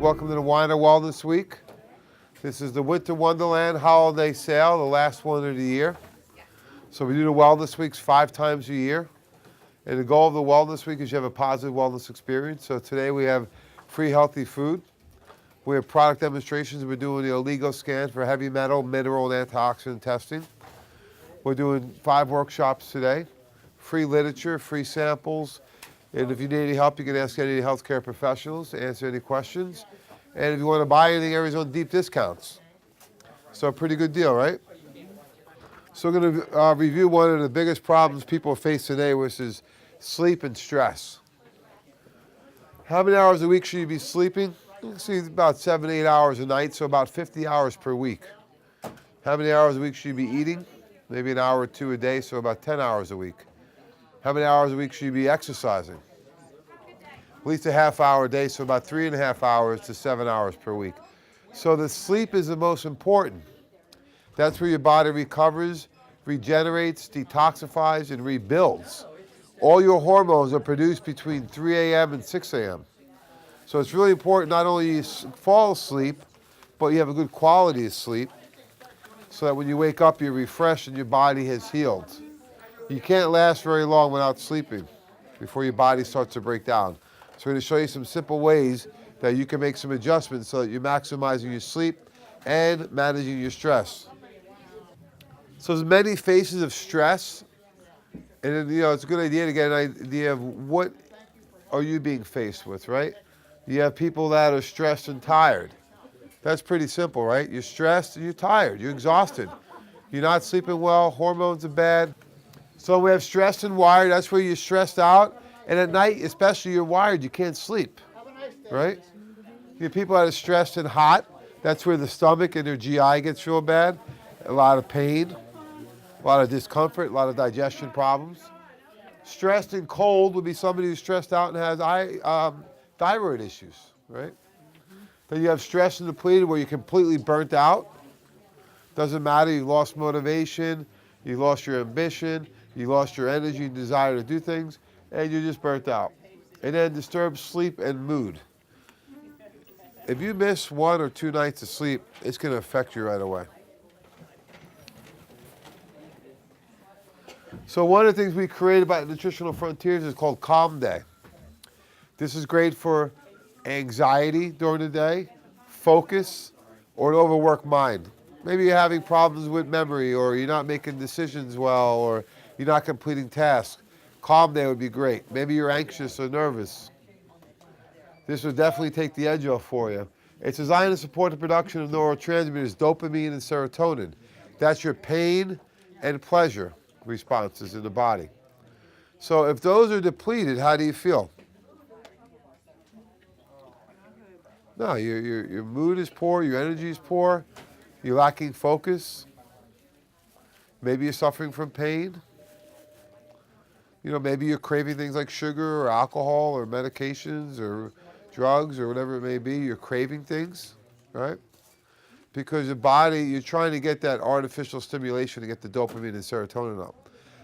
Welcome to the Winer Wellness Week. This is the Winter Wonderland Holiday Sale, the last one of the year. So we do the Wellness Weeks 5 times a year. And the goal of the Wellness Week is you have a positive wellness experience. So today we have free healthy food. We have product demonstrations. We're doing the Oligo scans for heavy metal, mineral, and antioxidant testing. We're doing 5 workshops today. Free literature, free samples. And if you need any help, you can ask any healthcare professionals to answer any questions. And if you want to buy anything, everybody's on deep discounts. So a pretty good deal, right? So we're going to review one of the biggest problems people face today, which is sleep and stress. How many hours a week should you be sleeping? You can see about 7 to 8 hours a night, so about 50 hours per week. How many hours a week should you be eating? Maybe an hour or 2 a day, so about 10 hours a week. How many hours a week should you be exercising? At least a half hour a day, so about 3.5 hours to 7 hours per week. So the sleep is the most important. That's where your body recovers, regenerates, detoxifies, and rebuilds. All your hormones are produced between 3 a.m. and 6 a.m. So it's really important not only you fall asleep, but you have a good quality of sleep so that when you wake up, you're refreshed and your body has healed. You can't last very long without sleeping before your body starts to break down. So we're going to show you some simple ways that you can make some adjustments so that you're maximizing your sleep and managing your stress. So there's many phases of stress, and it's a good idea to get an idea of what are you being faced with, right? You have people that are stressed and tired. That's pretty simple, right? You're stressed and you're tired, you're exhausted. You're not sleeping well, hormones are bad. So we have stressed and wired, that's where you're stressed out. And at night, especially, you're wired, you can't sleep, right? You have people that are stressed and hot, that's where the stomach and their GI gets real bad. A lot of pain, a lot of discomfort, a lot of digestion problems. Stressed and cold would be somebody who's stressed out and has thyroid issues, right? Then you have stress and depleted where you're completely burnt out. Doesn't matter, you lost motivation, you lost your ambition, you lost your energy and desire to do things, and you're just burnt out. And then disturbed sleep and mood. If you miss 1 or 2 nights of sleep, it's going to affect you right away. So one of the things we created by Nutritional Frontiers is called Calm Day. This is great for anxiety during the day, focus, or an overworked mind. Maybe you're having problems with memory, or you're not making decisions well, or you're not completing tasks. Calm Day would be great. Maybe you're anxious or nervous. This would definitely take the edge off for you. It's designed to support the production of neurotransmitters, dopamine and serotonin. That's your pain and pleasure responses in the body. So if those are depleted, how do you feel? No, your mood is poor, your energy is poor, you're lacking focus. Maybe you're suffering from pain. Maybe you're craving things like sugar or alcohol or medications or drugs or whatever it may be. You're craving things, right? Because your body, you're trying to get that artificial stimulation to get the dopamine and serotonin up.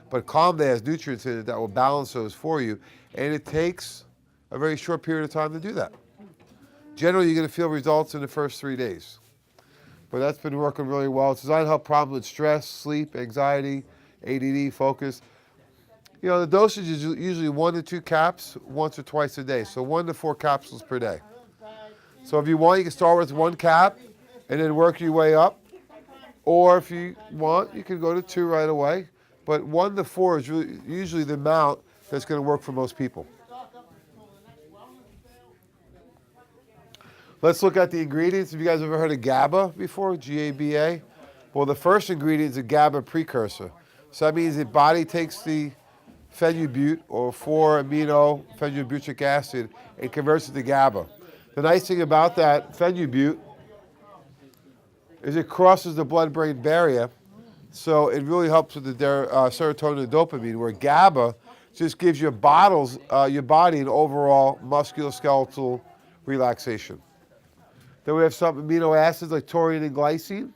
But Calm Day has nutrients in it that will balance those for you, and it takes a very short period of time to do that. Generally, you're going to feel results in the first 3 days. But that's been working really well. It's designed to help problems with stress, sleep, anxiety, ADD, focus. The dosage is usually 1 to 2 caps once or twice a day, so 1 to 4 capsules per day. So if you want, you can start with 1 cap and then work your way up. Or if you want, you can go to 2 right away. But 1 to 4 is usually the amount that's going to work for most people. Let's look at the ingredients. Have you guys ever heard of GABA before? G-A-B-A? Well, the first ingredient is a GABA precursor. So that means the body takes the phenylbute or 4-amino phenylbutyric acid and converts it to GABA. The nice thing about that phenylbute is it crosses the blood-brain barrier, so it really helps with the serotonin and dopamine, where GABA just gives your body an overall musculoskeletal relaxation. Then we have some amino acids like taurine and glycine,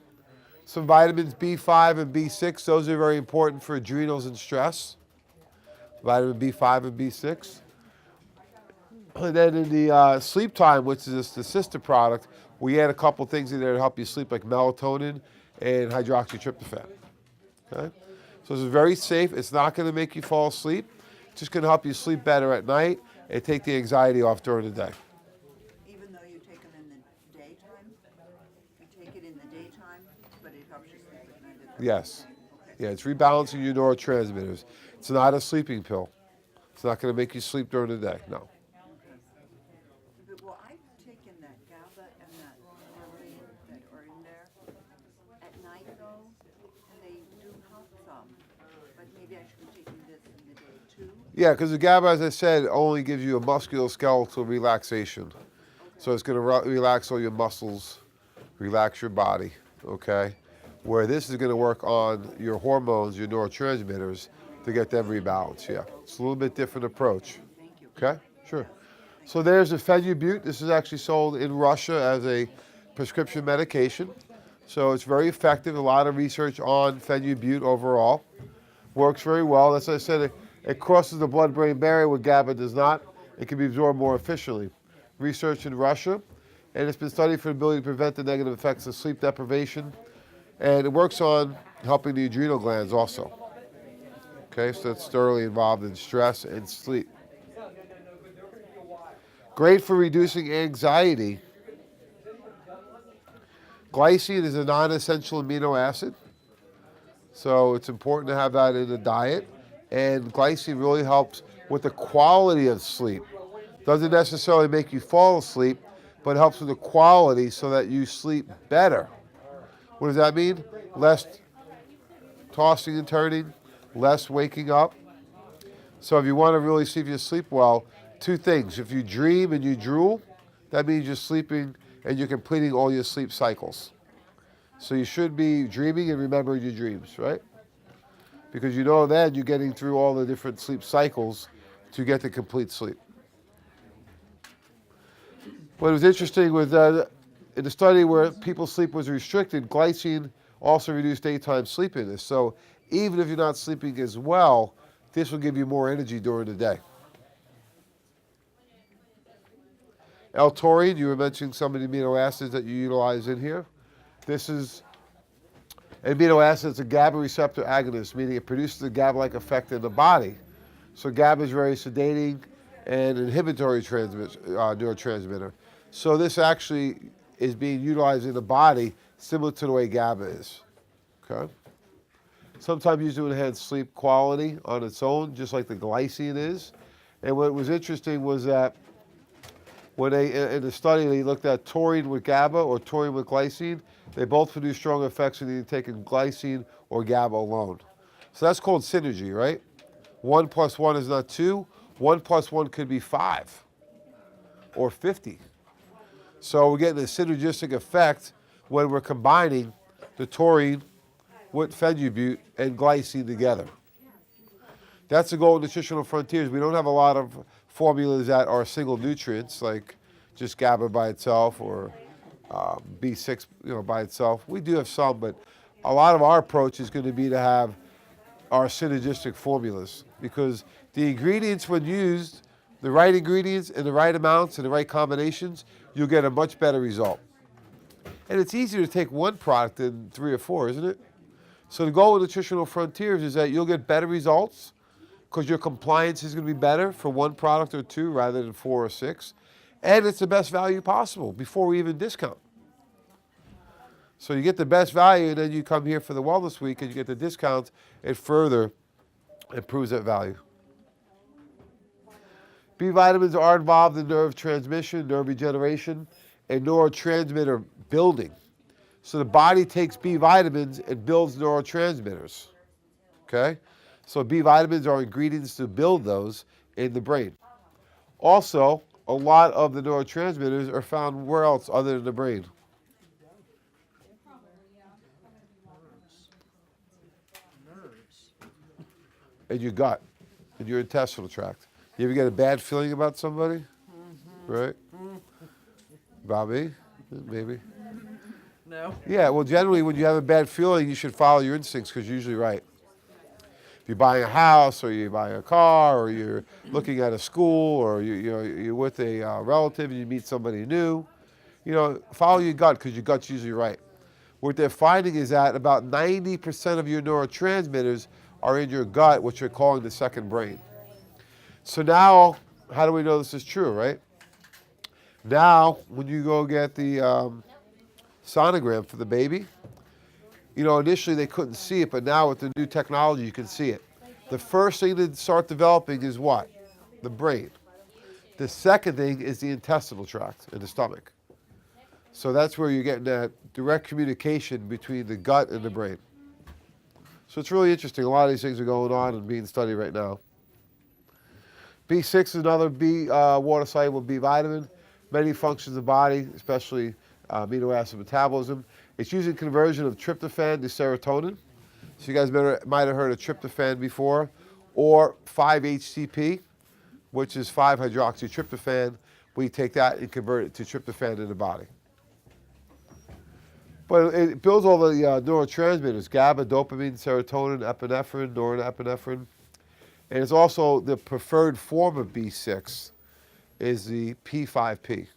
some vitamins B5 and B6. Those are very important for adrenals and stress. Vitamin B5 and B6. And then in the sleep time, which is the sister product, we add a couple things in there to help you sleep, like melatonin and hydroxytryptophan. Okay? So this is very safe. It's not going to make you fall asleep. It's just going to help you sleep better at night and take the anxiety off during the day. Even though you take them in the daytime? You take it in the daytime, but it helps you sleep at night? Yes. Yeah, it's rebalancing your neurotransmitters. It's not a sleeping pill. It's not going to make you sleep during the day, no. Well, I've taken that GABA and that Dorley that are in there at night though, and they do help some. But maybe I should be taking this in the day too. Yeah, because the GABA, as I said, only gives you a musculoskeletal relaxation. So it's going to relax all your muscles, relax your body, okay? Where this is going to work on your hormones, your neurotransmitters, to get them rebalanced, yeah. It's a little bit different approach. Thank you. Okay, sure. So there's the Phenubute. This is actually sold in Russia as a prescription medication. So it's very effective. A lot of research on Phenubute overall. Works very well. As I said, it crosses the blood-brain barrier where GABA does not. It can be absorbed more efficiently. Research in Russia, and it's been studied for the ability to prevent the negative effects of sleep deprivation. And it works on helping the adrenal glands also. Okay, so it's thoroughly involved in stress and sleep. Great for reducing anxiety. Glycine is a non-essential amino acid, so it's important to have that in the diet. And glycine really helps with the quality of sleep. Doesn't necessarily make you fall asleep, but helps with the quality so that you sleep better. What does that mean? Less tossing and turning, less waking up. So if you want to really see if you sleep well, two things. If you dream and you drool, that means you're sleeping and you're completing all your sleep cycles. So you should be dreaming and remembering your dreams, right? Because you know then you're getting through all the different sleep cycles to get to complete sleep. What was interesting was in the study where people's sleep was restricted, glycine also reduced daytime sleepiness. So even if you're not sleeping as well, this will give you more energy during the day. L-taurine, you were mentioning some of the amino acids that you utilize in here. This is amino acid. It's a GABA receptor agonist, meaning it produces a GABA-like effect in the body. So GABA is very sedating and inhibitory neurotransmitter. So this actually is being utilized in the body similar to the way GABA is. Okay. Sometimes used to enhance sleep quality on its own, just like the glycine is. And what was interesting was that when in the study they looked at taurine with GABA or taurine with glycine, they both produce strong effects when either taking glycine or GABA alone. So that's called synergy, right? 1 + 1 is not 2. 1 + 1 could be 5 or 50. So we're getting a synergistic effect when we're combining the taurine with Phenubute and glycine together. That's the goal of nutritional frontiers. We don't have a lot of formulas that are single nutrients, like just GABA by itself or B6 by itself. We do have some, but a lot of our approach is going to be to have our synergistic formulas, because the ingredients, when used, the right ingredients in the right amounts and the right combinations, you'll get a much better result. And it's easier to take one product than 3 or 4, isn't it? So the goal of nutritional frontiers is that you'll get better results because your compliance is going to be better for 1 product or 2 rather than 4 or 6. And it's the best value possible before we even discount. So you get the best value, and then you come here for the Wellness Week and you get the discounts. It further improves that value. B vitamins are involved in nerve transmission, nerve regeneration, and neurotransmitter building. So the body takes B vitamins and builds neurotransmitters. Okay? So B vitamins are ingredients to build those in the brain. Also, a lot of the neurotransmitters are found where else other than the brain? Nerves. In your gut, in your intestinal tract. You ever get a bad feeling about somebody? Mm-hmm. Right? About me? Maybe. No. Yeah, well, generally when you have a bad feeling, you should follow your instincts because you're usually right. If you're buying a house, or you're buying a car, or you're looking at a school, or you're with a relative and you meet somebody new. Follow your gut because your gut's usually right. What they're finding is that about 90% of your neurotransmitters are in your gut, which you're calling the second brain. So now, how do we know this is true, right? Now, when you go get the sonogram for the baby, initially they couldn't see it, but now with the new technology, you can see it. The first thing to start developing is what? The brain. The second thing is the intestinal tract in the stomach. So that's where you're getting that direct communication between the gut and the brain. So it's really interesting. A lot of these things are going on and being studied right now. B6 is another water-soluble B vitamin. Many functions of the body, especially amino acid metabolism. It's using conversion of tryptophan to serotonin. So you guys might have heard of tryptophan before, or 5-HTP, which is 5-hydroxytryptophan. We take that and convert it to tryptophan in the body. But it builds all the neurotransmitters: GABA, dopamine, serotonin, epinephrine, norepinephrine. And it's also the preferred form of B6 is the P5P.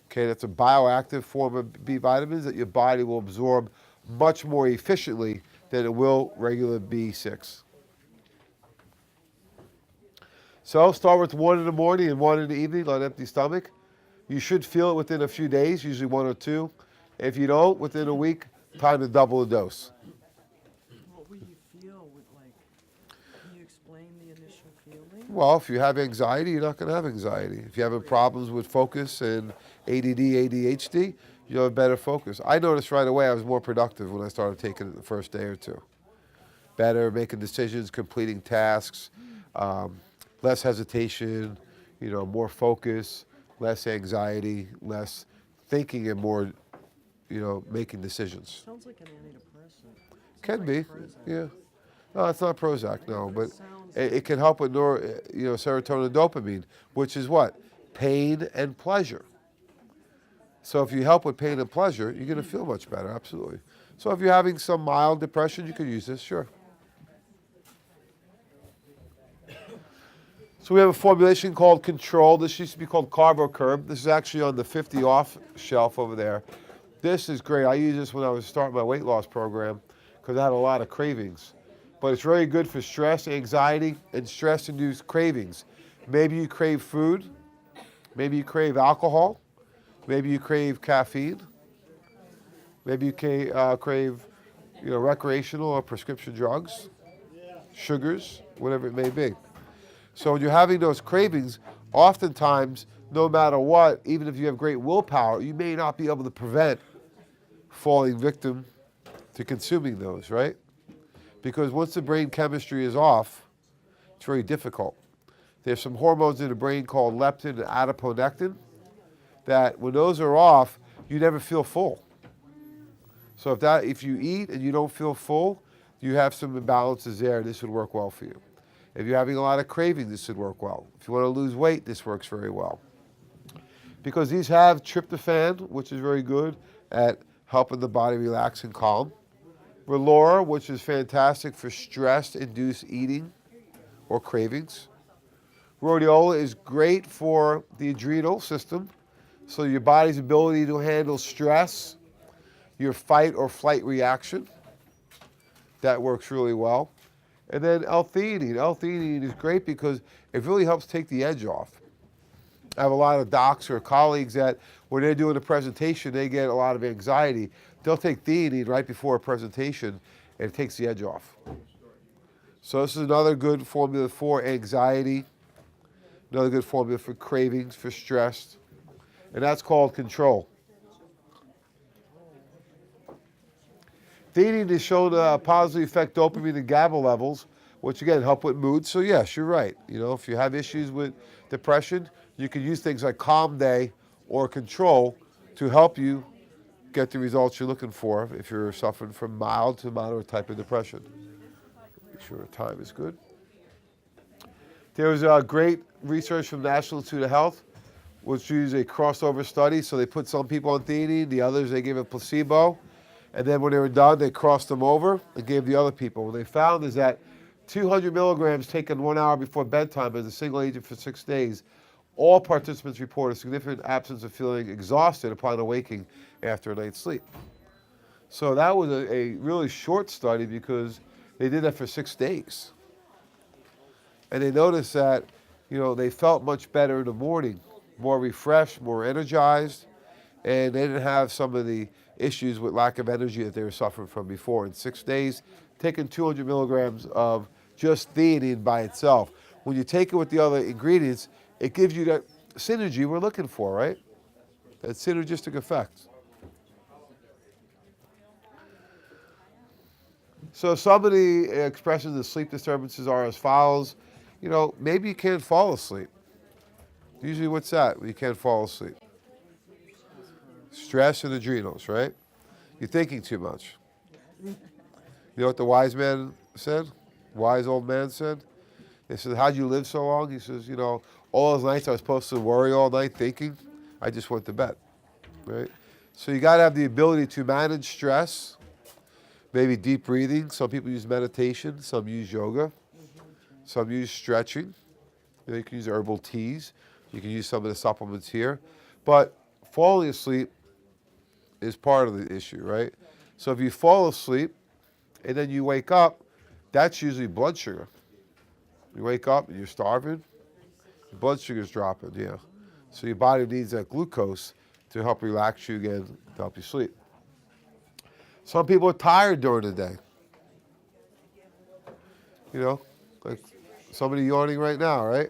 Okay, that's a bioactive form of B vitamins that your body will absorb much more efficiently than it will regular B6. So start with 1 in the morning and 1 in the evening on an empty stomach. You should feel it within a few days, usually 1 or 2. If you don't, within a week, time to double the dose. What will you feel with, can you explain the initial feeling? Well, if you have anxiety, you're not going to have anxiety. If you're having problems with focus and ADD, ADHD, you'll have better focus. I noticed right away I was more productive when I started taking it the first day or two. Better making decisions, completing tasks, less hesitation, more focus, less anxiety, less thinking, and more, making decisions. Sounds like an antidepressant. Can be, Prozac. yeah. No, it's not Prozac, no, but Sounds it can help with serotonin and dopamine, which is what? Pain and pleasure. So if you help with pain and pleasure, you're going to feel much better, absolutely. So if you're having some mild depression, you could use this, sure. So we have a formulation called Control. This used to be called Carbo-Curb. This is actually on the 50 off shelf over there. This is great. I used this when I was starting my weight loss program because I had a lot of cravings. But it's very good for stress, anxiety, and stress-induced cravings. Maybe you crave food. Maybe you crave alcohol. Maybe you crave caffeine. Maybe you crave recreational or prescription drugs, sugars, whatever it may be. So when you're having those cravings, oftentimes, no matter what, even if you have great willpower, you may not be able to prevent falling victim to consuming those, right? Because once the brain chemistry is off, it's very difficult. There's some hormones in the brain called leptin and adiponectin that when those are off, you never feel full. So if you eat and you don't feel full, you have some imbalances there, and this would work well for you. If you're having a lot of craving, this would work well. If you want to lose weight, this works very well. Because these have tryptophan, which is very good at helping the body relax and calm. Relora, which is fantastic for stress-induced eating or cravings. Rhodiola is great for the adrenal system, so your body's ability to handle stress, your fight or flight reaction. That works really well. And then L-theanine. L-theanine is great because it really helps take the edge off. I have a lot of docs or colleagues that when they're doing a presentation, they get a lot of anxiety. They'll take theanine right before a presentation, and it takes the edge off. So this is another good formula for anxiety, another good formula for cravings, for stress, and that's called Control. Theanine is shown to positively affect dopamine and GABA levels, which again help with mood. So yes, you're right. If you have issues with depression, you can use things like Calm Day or Control to help you get the results you're looking for if you're suffering from mild to moderate type of depression. Make sure the time is good. There was a great research from the National Institute of Health, which used a crossover study. So they put some people on theanine, the others they gave a placebo. And then when they were done, they crossed them over and gave the other people. What they found is that 200 milligrams taken 1 hour before bedtime as a single agent for 6 days, all participants reported a significant absence of feeling exhausted upon awaking after a night's sleep. So that was a really short study because they did that for 6 days. And they noticed that, they felt much better in the morning, more refreshed, more energized, and they didn't have some of the issues with lack of energy that they were suffering from before. In 6 days, taking 200 milligrams of just theanine by itself. When you take it with the other ingredients, it gives you that synergy we're looking for, right? That synergistic effect. So some of the expressions of sleep disturbances are as follows. Maybe you can't fall asleep. Usually what's that when you can't fall asleep? Stress and adrenals, right? You're thinking too much. You know what the wise man said? Wise old man said? They said, how'd you live so long? He says, all those nights I was supposed to worry all night thinking, I just went to bed, right? So you got to have the ability to manage stress, maybe deep breathing. Some people use meditation, some use yoga, some use stretching. You can use herbal teas. You can use some of the supplements here. But falling asleep is part of the issue, right? So if you fall asleep and then you wake up, that's usually blood sugar. You wake up and you're starving, your blood sugar's dropping, yeah. So your body needs that glucose to help relax you again, to help you sleep. Some people are tired during the day. Like somebody yawning right now, right?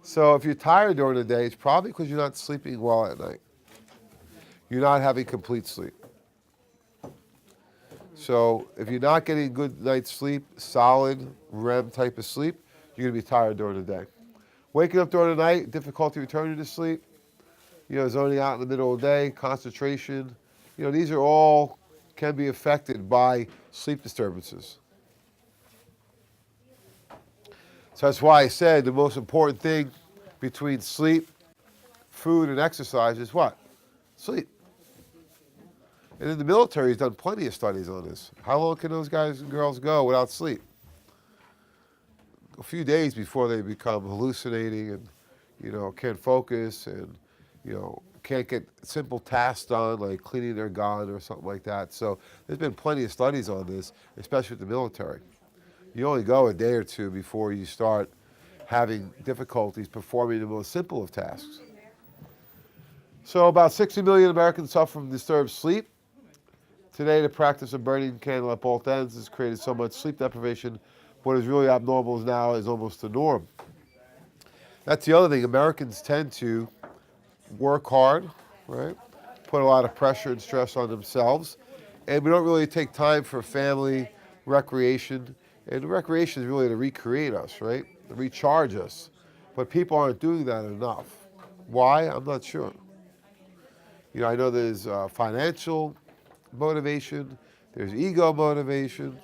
So if you're tired during the day, it's probably because you're not sleeping well at night. You're not having complete sleep. So if you're not getting a good night's sleep, solid REM type of sleep, you're going to be tired during the day. Waking up during the night, difficulty returning to sleep, zoning out in the middle of the day, concentration, these are all can be affected by sleep disturbances. So that's why I said the most important thing between sleep, food, and exercise is what? Sleep. And in the military, has done plenty of studies on this. How long can those guys and girls go without sleep? A few days before they become hallucinating and, can't focus and, can't get simple tasks done like cleaning their gun or something like that. So there's been plenty of studies on this, especially with the military. You only go a day or two before you start having difficulties performing the most simple of tasks. So about 60 million Americans suffer from disturbed sleep. Today, the practice of burning candle at both ends has created so much sleep deprivation. What is really abnormal now is almost the norm. That's the other thing. Americans tend to work hard, right? Put a lot of pressure and stress on themselves. And we don't really take time for family, recreation. And recreation is really to recreate us, right? To recharge us. But people aren't doing that enough. Why? I'm not sure. I know there's financial motivation, there's ego motivation.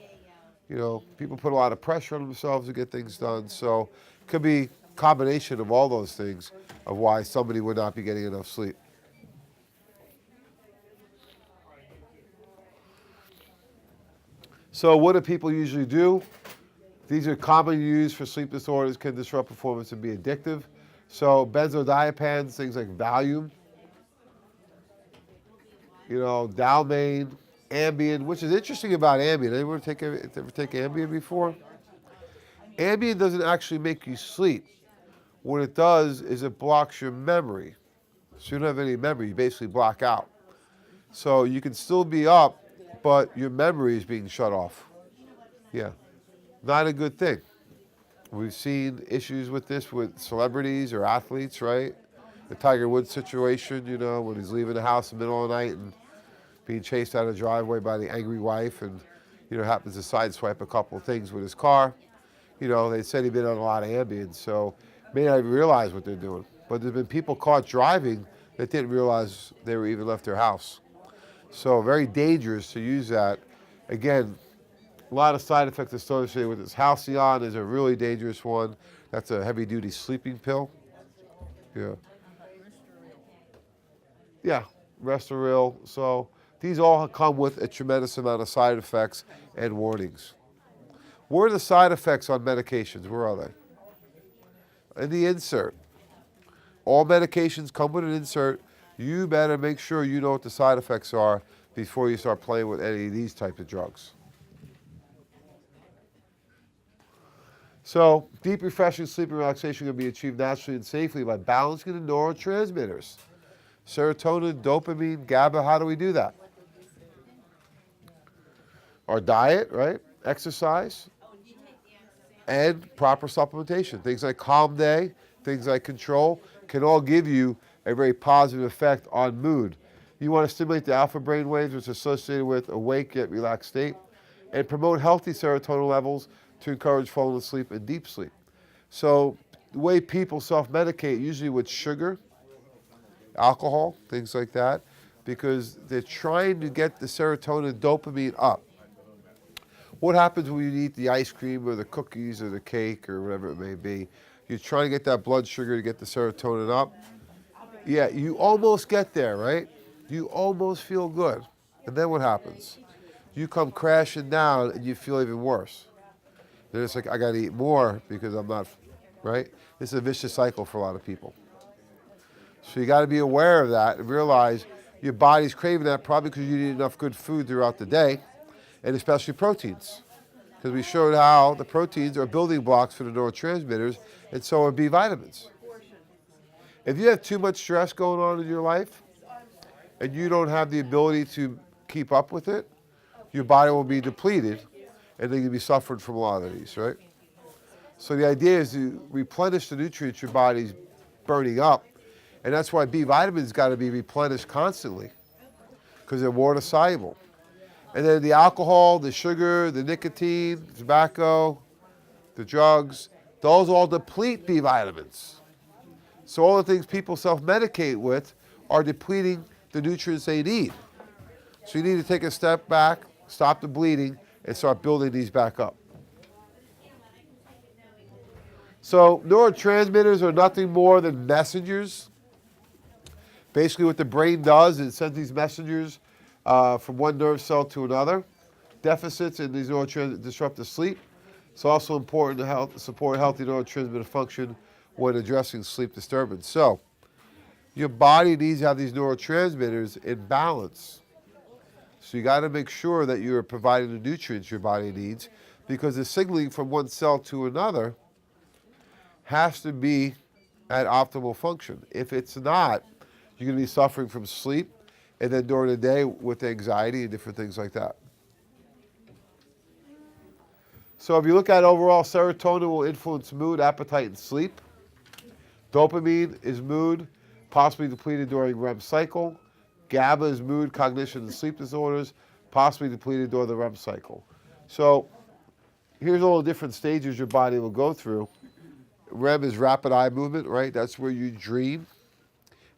People put a lot of pressure on themselves to get things done. So it could be a combination of all those things of why somebody would not be getting enough sleep. So what do people usually do? These are commonly used for sleep disorders, can disrupt performance and be addictive. So benzodiazepines, things like Valium, Dalmane, Ambien, which is interesting about Ambien. Anyone ever take Ambien before? Ambien doesn't actually make you sleep. What it does is it blocks your memory. So you don't have any memory, you basically block out. So you can still be up, but your memory is being shut off. Yeah, not a good thing. We've seen issues with this with celebrities or athletes, right? The Tiger Woods situation, when he's leaving the house in the middle of the night and being chased out of the driveway by the angry wife and, happens to sideswipe a couple of things with his car. They said he'd been on a lot of Ambien, so may not even realize what they're doing. But there's been people caught driving that didn't realize they were even left their house. So very dangerous to use that. Again, a lot of side effects associated with this. Halcyon is a really dangerous one. That's a heavy-duty sleeping pill. Yeah. Yeah, Restoril. So These all come with a tremendous amount of side effects and warnings. Where are the side effects on medications? Where are they? In the insert. All medications come with an insert. You better make sure you know what the side effects are before you start playing with any of these types of drugs. So, deep, refreshing sleep and relaxation can be achieved naturally and safely by balancing the neurotransmitters. Serotonin, dopamine, GABA, how do we do that? Our diet, right? Exercise, and proper supplementation. Things like Calm Day, things like Control, can all give you a very positive effect on mood. You want to stimulate the alpha brain waves, which are associated with awake yet relaxed state, and promote healthy serotonin levels to encourage falling asleep and deep sleep. So the way people self-medicate, usually with sugar, alcohol, things like that, because they're trying to get the serotonin dopamine up. What happens when you eat the ice cream or the cookies or the cake or whatever it may be? You're trying to get that blood sugar to get the serotonin up. Yeah, you almost get there, right? You almost feel good. And then what happens? You come crashing down and you feel even worse. Then it's like, I got to eat more because I'm not, right? It's a vicious cycle for a lot of people. So you got to be aware of that and realize your body's craving that probably because you didn't eat enough good food throughout the day, and especially proteins. Because we showed how the proteins are building blocks for the neurotransmitters, and so are B vitamins. If you have too much stress going on in your life, and you don't have the ability to keep up with it, your body will be depleted, and then you'll be suffering from a lot of these, right? So the idea is to replenish the nutrients your body's burning up, and that's why B vitamins got to be replenished constantly, because they're water soluble. And then the alcohol, the sugar, the nicotine, the tobacco, the drugs, those all deplete B vitamins. So all the things people self-medicate with are depleting the nutrients they need. So you need to take a step back, stop the bleeding, and start building these back up. So neurotransmitters are nothing more than messengers. Basically what the brain does is it sends these messengers from one nerve cell to another. Deficits in these neurotransmitters disrupt the sleep. It's also important to support healthy neurotransmitter function when addressing sleep disturbance. So your body needs to have these neurotransmitters in balance. So you got to make sure that you're providing the nutrients your body needs, because the signaling from one cell to another has to be at optimal function. If it's not, you're going to be suffering from sleep, and then during the day with anxiety and different things like that. So if you look at overall, serotonin will influence mood, appetite, and sleep. Dopamine is mood, possibly depleted during REM cycle. GABA is mood, cognition, and sleep disorders, possibly depleted during the REM cycle. So here's all the different stages your body will go through. REM is rapid eye movement, right? That's where you dream.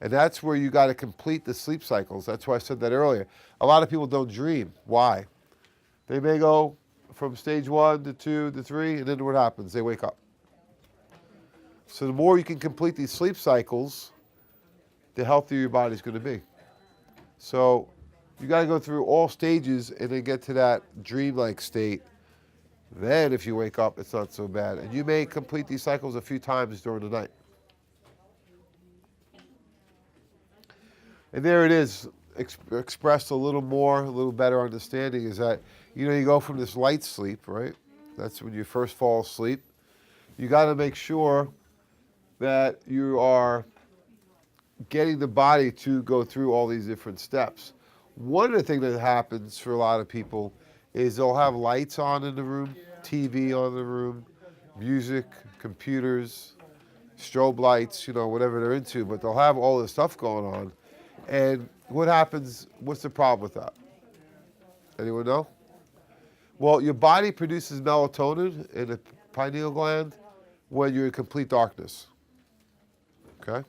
And that's where you got to complete the sleep cycles. That's why I said that earlier. A lot of people don't dream. Why? They may go from stage 1 to 2 to 3, and then what happens? They wake up. So the more you can complete these sleep cycles, the healthier your body's going to be. So you got to go through all stages and then get to that dreamlike state. Then if you wake up, it's not so bad. And you may complete these cycles a few times during the night. And there it is, expressed a little more, a little better understanding is that, you know, you go from this light sleep, right? That's when you first fall asleep. You got to make sure that you are getting the body to go through all these different steps. One of the things that happens for a lot of people is they'll have lights on in the room, TV on in the room, music, computers, strobe lights, you know, whatever they're into, but they'll have all this stuff going on. And what happens, what's the problem with that? Anyone know? Well, your body produces melatonin in the pineal gland when you're in complete darkness. Okay?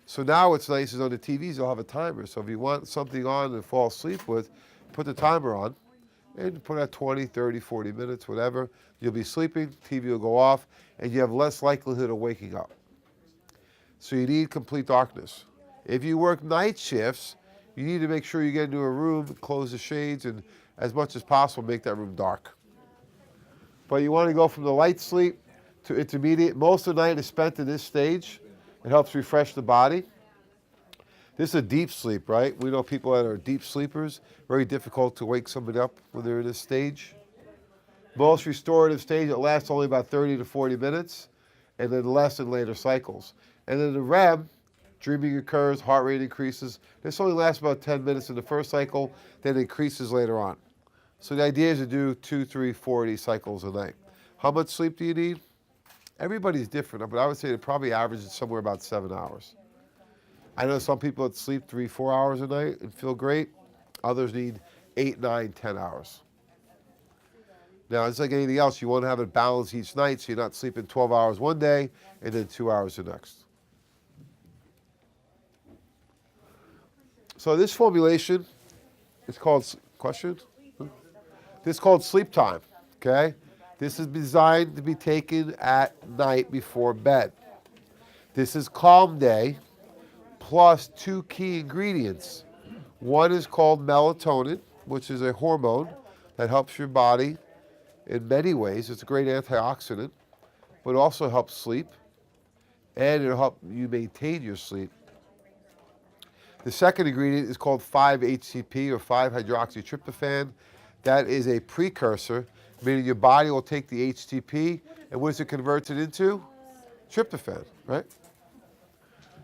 So now what's nice is on the TVs, you'll have a timer. So if you want something on to fall asleep with, put the timer on and put it at 20, 30, 40 minutes, whatever. You'll be sleeping, TV will go off, and you have less likelihood of waking up. So you need complete darkness. If you work night shifts you need to make sure you get into a room, close the shades, and as much as possible, make that room dark. But you want to go from the light sleep to intermediate. Most of the night is spent in this stage. It helps refresh the body. This is a deep sleep, right? We know people that are deep sleepers. Very difficult to wake somebody up when they're in this stage. Most restorative stage, it lasts only about 30 to 40 minutes, and then less in later cycles. And then the REM, dreaming occurs, heart rate increases. This only lasts about 10 minutes in the first cycle, then increases later on. So the idea is to do 2, 3, 4 of these cycles a night. How much sleep do you need? Everybody's different, but I would say it probably averages somewhere about 7 hours. I know some people that sleep 3, 4 hours a night and feel great. Others need 8, 9, 10 hours. Now, it's like anything else. You want to have it balanced each night so you're not sleeping 12 hours one day and then 2 hours the next. So this formulation is called, question? This is called sleep time, okay? This is designed to be taken at night before bed. This is Calm Day plus 2 key ingredients. One is called melatonin, which is a hormone that helps your body in many ways. It's a great antioxidant, but it also helps sleep, and it'll help you maintain your sleep. The second ingredient is called 5-HTP or 5-hydroxytryptophan. That is a precursor, meaning your body will take the HTP, and what does it convert it into? Tryptophan, right?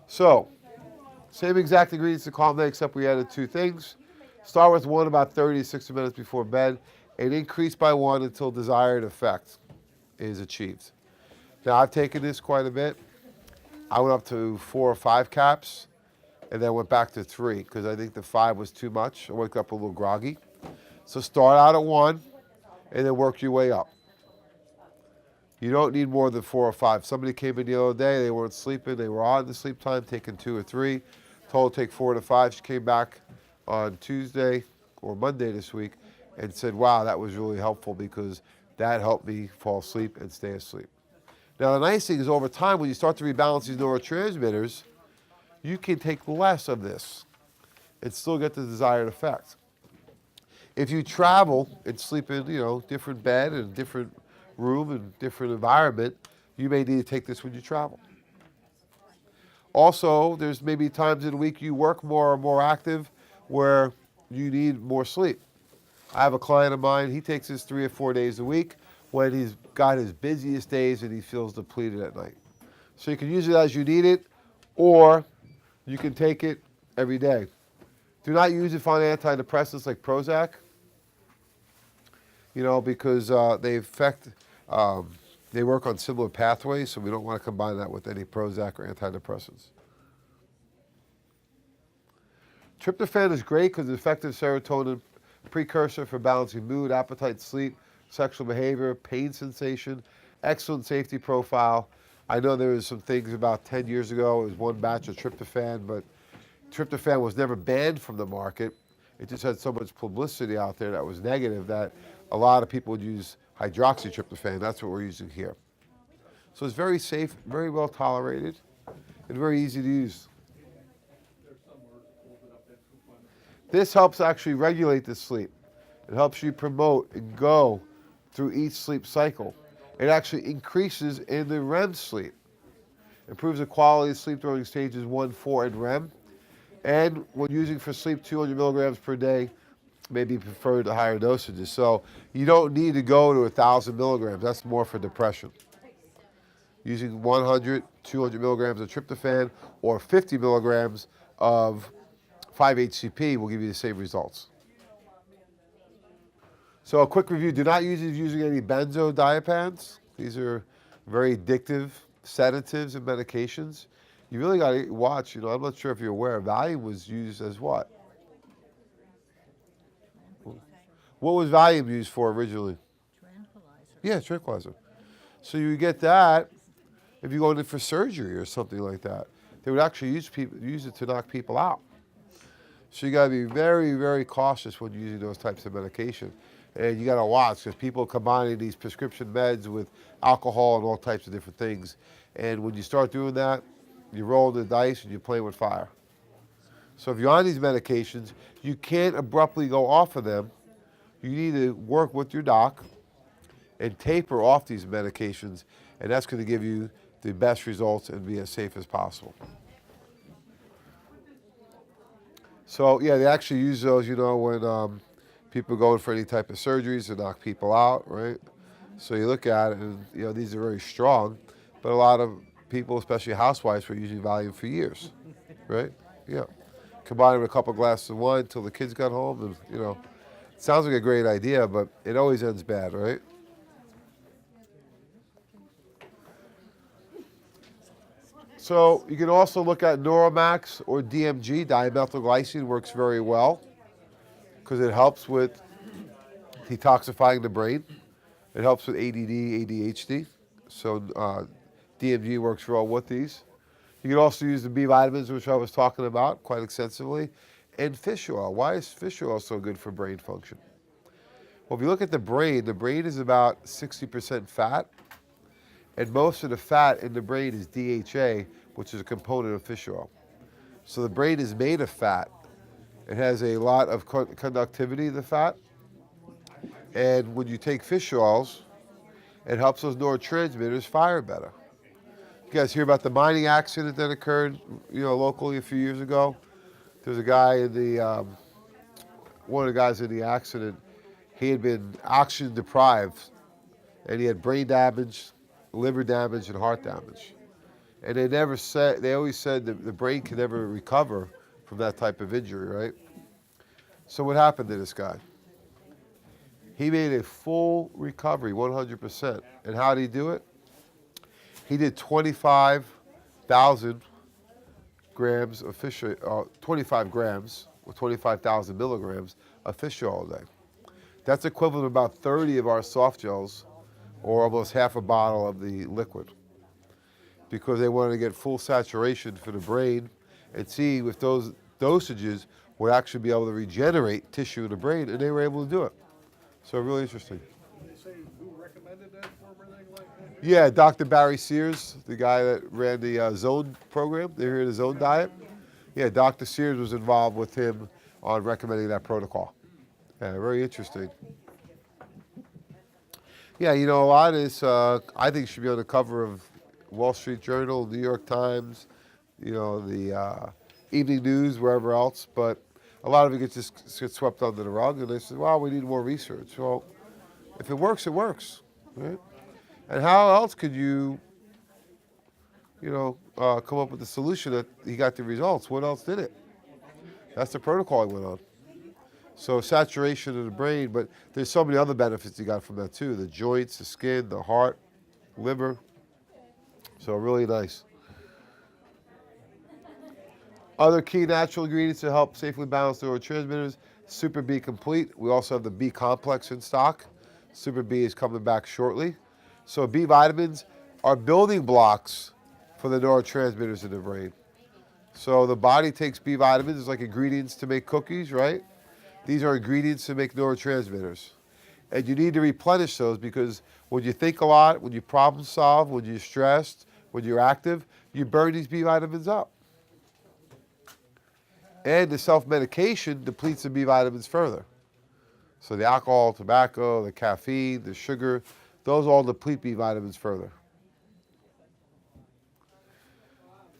So, same exact ingredients to Calm Day, except we added 2 things. Start with one about 30 to 60 minutes before bed, and increase by 1 until desired effect is achieved. Now, I've taken this quite a bit. I went up to 4 or 5 caps, and then went back to 3, because I think the 5 was too much. I woke up a little groggy. So start out at 1, and then work your way up. You don't need more than 4 or 5. Somebody came in the other day, they weren't sleeping, they were on the sleep time, taking 2 or 3. Told take 4 to 5. She came back on Tuesday or Monday this week and said, wow, that was really helpful because that helped me fall asleep and stay asleep. Now the nice thing is over time, when you start to rebalance these neurotransmitters, you can take less of this and still get the desired effect. If you travel and sleep in, different bed and different room and different environment, you may need to take this when you travel. Also, there's maybe times in the week you work more or more active where you need more sleep. I have a client of mine, he takes this 3 or 4 days a week when he's got his busiest days and he feels depleted at night. So you can use it as you need it, or you can take it every day. Do not use it on antidepressants like Prozac, because they work on similar pathways, so we don't want to combine that with any Prozac or antidepressants. Tryptophan is great because it's effective serotonin precursor for balancing mood, appetite, sleep, sexual behavior, pain sensation, excellent safety profile. I know there was some things about 10 years ago, it was one batch of tryptophan, but tryptophan was never banned from the market. It just had so much publicity out there that was negative that a lot of people would use hydroxytryptophan. That's what we're using here. So it's very safe, very well tolerated, and very easy to use. This helps actually regulate the sleep. It helps you promote and go through each sleep cycle. It actually increases in the REM sleep. Improves the quality of sleep during stages 1, 4, and REM. And when using for sleep, 200 milligrams per day may be preferred to higher dosages. So you don't need to go to 1,000 milligrams. That's more for depression. Using 100, 200 milligrams of tryptophan or 50 milligrams of 5-HTP will give you the same results. So a quick review, do not use it using any benzodiazepines. These are very addictive sedatives and medications. You really got to watch, I'm not sure if you're aware, Valium was used as what? What was Valium used for originally? Tranquilizer. Yeah, tranquilizer. So you get that if you go in for surgery or something like that. They would actually use it to knock people out. So you got to be very, very cautious when using those types of medication. And you got to watch because people combining these prescription meds with alcohol and all types of different things. And when you start doing that, you're rolling the dice and you're playing with fire. So if you're on these medications, you can't abruptly go off of them. You need to work with your doc and taper off these medications, and that's going to give you the best results and be as safe as possible. So yeah, they actually use those, when people go in for any type of surgeries to knock people out, right? So you look at it, and these are very strong, but a lot of people, especially housewives, were using Valium for years, right? Yeah. Combine it with a couple glasses of wine until the kids got home, and it sounds like a great idea, but it always ends bad, right? So you can also look at Neuromax or DMG. Dimethylglycine works very well because it helps with detoxifying the brain. It helps with ADD, ADHD. So DMG works well with these. You can also use the B vitamins, which I was talking about quite extensively, and fish oil. Why is fish oil so good for brain function? Well, if you look at the brain is about 60% fat, and most of the fat in the brain is DHA, which is a component of fish oil. So the brain is made of fat. It has a lot of conductivity, the fat. And when you take fish oils, it helps those neurotransmitters fire better. You guys hear about the mining accident that occurred, locally a few years ago? There's a guy one of the guys in the accident, he had been oxygen deprived, and he had brain damage, liver damage, and heart damage. And they always said that the brain can never recover from that type of injury, right? So what happened to this guy? He made a full recovery, 100%. And how did he do it? He did 25,000 grams of fish, 25 grams or 25,000 milligrams of fish oil a day. That's equivalent to about 30 of our soft gels, or almost half a bottle of the liquid, because they wanted to get full saturation for the brain and see if those dosages would actually be able to regenerate tissue in the brain, and they were able to do it. So really interesting. Did they say who recommended that for him or anything like that? Yeah, Dr. Barry Sears, the guy that ran the Zone program. They hear the Zone diet. Yeah, Dr. Sears was involved with him on recommending that protocol. Yeah, very interesting. Yeah, a lot of this, I think, should be on the cover of Wall Street Journal, New York Times, the evening news, wherever else. But a lot of it gets swept under the rug, and they say, well, we need more research. Well, if it works, right? And how else could you, come up with the solution that he got the results? What else did it? That's the protocol he went on. So saturation of the brain, but there's so many other benefits you got from that too. The joints, the skin, the heart, liver. So really nice. Other key natural ingredients to help safely balance neurotransmitters: Super B Complete. We also have the B Complex in stock. Super B is coming back shortly. So B vitamins are building blocks for the neurotransmitters in the brain. So the body takes B vitamins, it's like ingredients to make cookies, right? These are ingredients to make neurotransmitters. And you need to replenish those, because when you think a lot, when you problem solve, when you're stressed, when you're active, you burn these B vitamins up. And the self-medication depletes the B vitamins further. So the alcohol, tobacco, the caffeine, the sugar, those all deplete B vitamins further.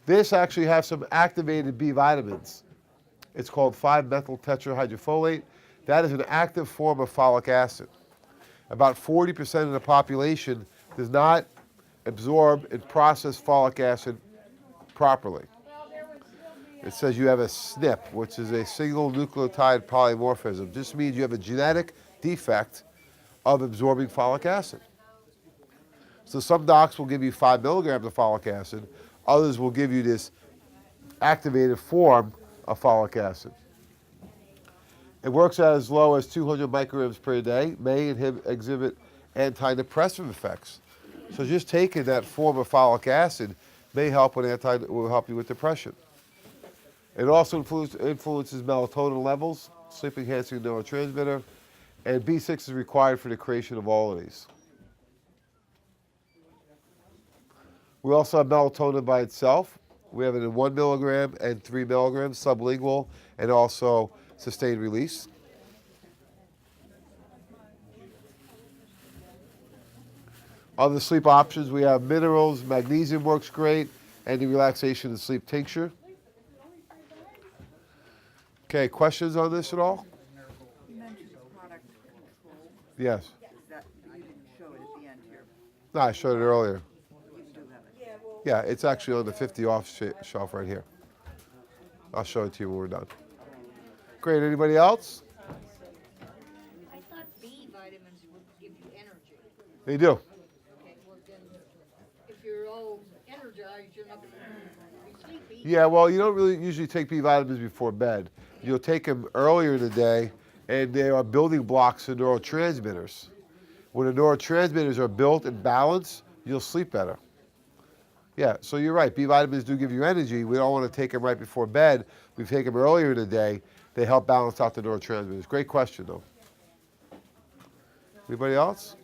This actually has some activated B vitamins. It's called 5-methyl tetrahydrofolate. That is an active form of folic acid. About 40% of the population does not absorb and process folic acid properly. It says you have a SNP, which is a single nucleotide polymorphism. This means you have a genetic defect of absorbing folic acid. So some docs will give you 5 milligrams of folic acid. Others will give you this activated form of folic acid. It works at as low as 200 micrograms per day, may exhibit antidepressant effects. So just taking that form of folic acid may help will help you with depression. It also influences melatonin levels, sleep-enhancing neurotransmitter, and B6 is required for the creation of all of these. We also have melatonin by itself, We have it in 1 milligram and 3 milligrams, sublingual, and also sustained release. Other sleep options, we have minerals, magnesium works great, and the relaxation and sleep tincture. Okay, questions on this at all? You mentioned product control. Yes. Is that, you didn't show it at the end here. No, I showed it earlier. You do have it. Yeah, it's actually on the 50 off shelf right here. I'll show it to you when we're done. Great, anybody else? I thought B vitamins would give you energy. They do. Okay, well then, if you're all energized, you're not gonna be sleepy. Yeah, well, you don't really usually take B vitamins before bed. You'll take them earlier in the day, and they are building blocks to neurotransmitters. When the neurotransmitters are built and balanced, you'll sleep better. Yeah, so you're right. B vitamins do give you energy. We don't want to take them right before bed. We take them earlier in the day. They help balance out the neurotransmitters. Great question, though. Anybody else?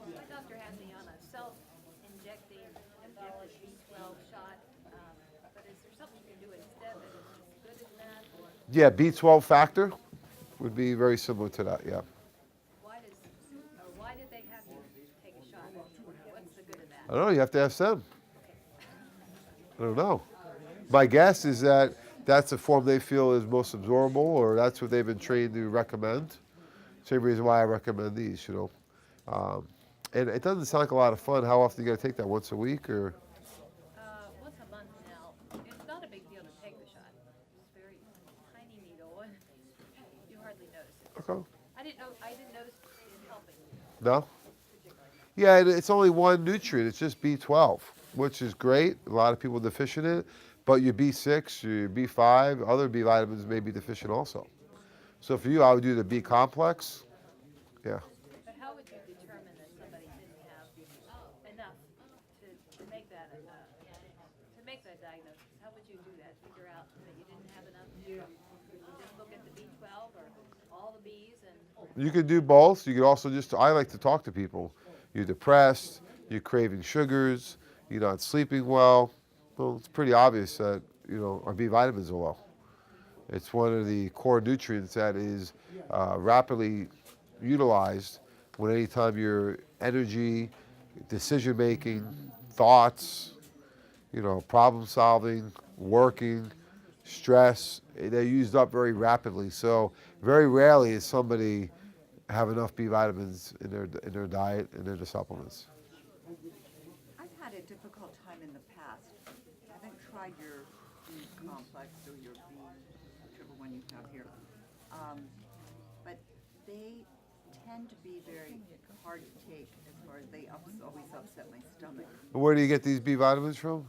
My doctor has me on a self-injecting B12 shot, but is there something you can do instead that is as good as that, or Yeah, B12 factor would be very similar to that, yeah. why did they have you take a shot? What's the good of I that? don't know. You have to ask them. I don't know. My guess is that that's the form they feel is most absorbable, or that's what they've been trained to recommend. Same reason why I recommend these, you know. And it doesn't sound like a lot of fun. How often you got to take that? Once a week, or? Once a month now. It's not a big deal to take the shot. It's a very tiny needle, and you hardly notice it. Okay. I didn't notice it helping. No? Yeah, it's only one nutrient. It's just B12, which is great. A lot of people deficient in it, but your B6, your B5, other B vitamins may be deficient also. So for you, I would do the B complex. Yeah. But how would you determine that somebody didn't have enough to make that diagnosis? How would you do that? Figure out that you didn't have enough? Just look at the B12 or all the Bs and You could do both. You could also I like to talk to people. You're depressed, you're craving sugars, you're not sleeping well. Well, it's pretty obvious that, you know, our B vitamins are low. It's one of the core nutrients that is rapidly utilized when anytime your energy, decision making, thoughts, you know, problem solving, working, stress, they're used up very rapidly. So very rarely is somebody have enough B vitamins in their diet and in their supplements. I've had a difficult time in the past. I haven't tried your B complex or your B, whichever one you have here. But they tend to be very hard to take as far as they always upset my stomach. Where do you get these B vitamins from?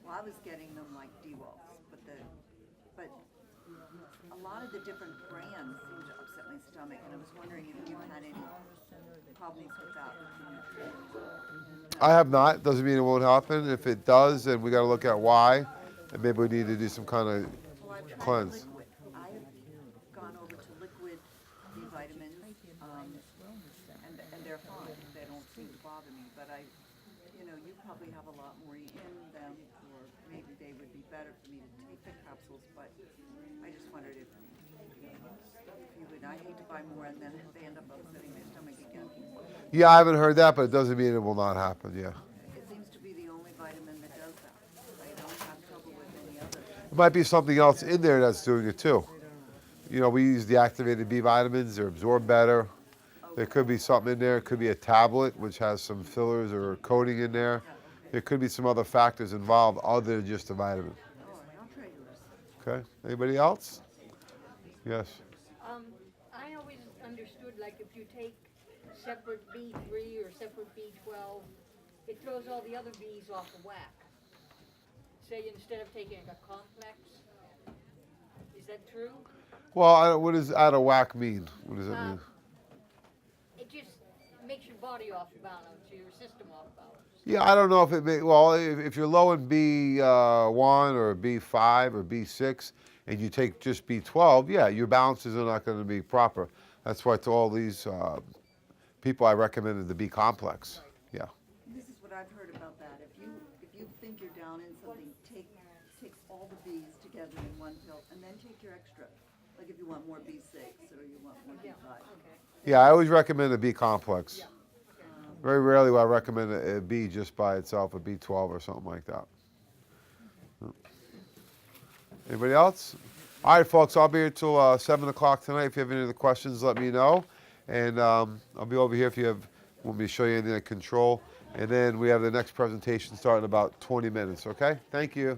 Well, I was getting them like D-Walls, but a lot of the different brands seem to upset my stomach, and I was wondering if you had any problems with that. I have not. Doesn't mean it won't happen. If it does, then we got to look at why, and maybe we need to do some kind of Well, I've tried cleanse. liquid. I've gone over to liquid B vitamins, and they're fine. They don't seem to bother me. But you probably have a lot more in them, or maybe they would be better for me to take the capsules. But I just wondered if you would. I hate to buy more and then they end up upsetting my stomach again. Yeah, I haven't heard that, but it doesn't mean it will not happen. Yeah. It seems to be the only vitamin that does that. I don't have trouble with any others. It might be something else in there that's doing it too. You know, we use the activated B vitamins. They're absorbed better. There could be something in there. It could be a tablet which has some fillers or coating in there. There could be some other factors involved other than just the vitamin. Oh, I'll try yours. Okay. Anybody else? Yes. I always understood, like, if you take separate B3 or separate B12, it throws all the other Bs off of whack. Say instead of taking a complex, is that true? Well, what does out of whack mean? What does that mean? It just makes your body off balance, your system off balance. Yeah, I don't know if it may, well, if you're low in B1 or B5 or B6 and you take just B12, yeah, your balances are not going to be proper. That's why to all these people I recommended the B complex. Yeah. This is what I've heard about that. If you think you're down in something, take all the Bs together in one pill, and then take your extra. Like if you want more B6 or you want more B5. Yeah, I always recommend a B complex. Very rarely will I recommend a B just by itself, a B12 or something like that. Anybody else? All right, folks, I'll be here till 7 o'clock tonight. If you have any other questions, let me know. And I'll be over here if you want me to show you anything at control. And then we have the next presentation starting in about 20 minutes, okay? Thank you.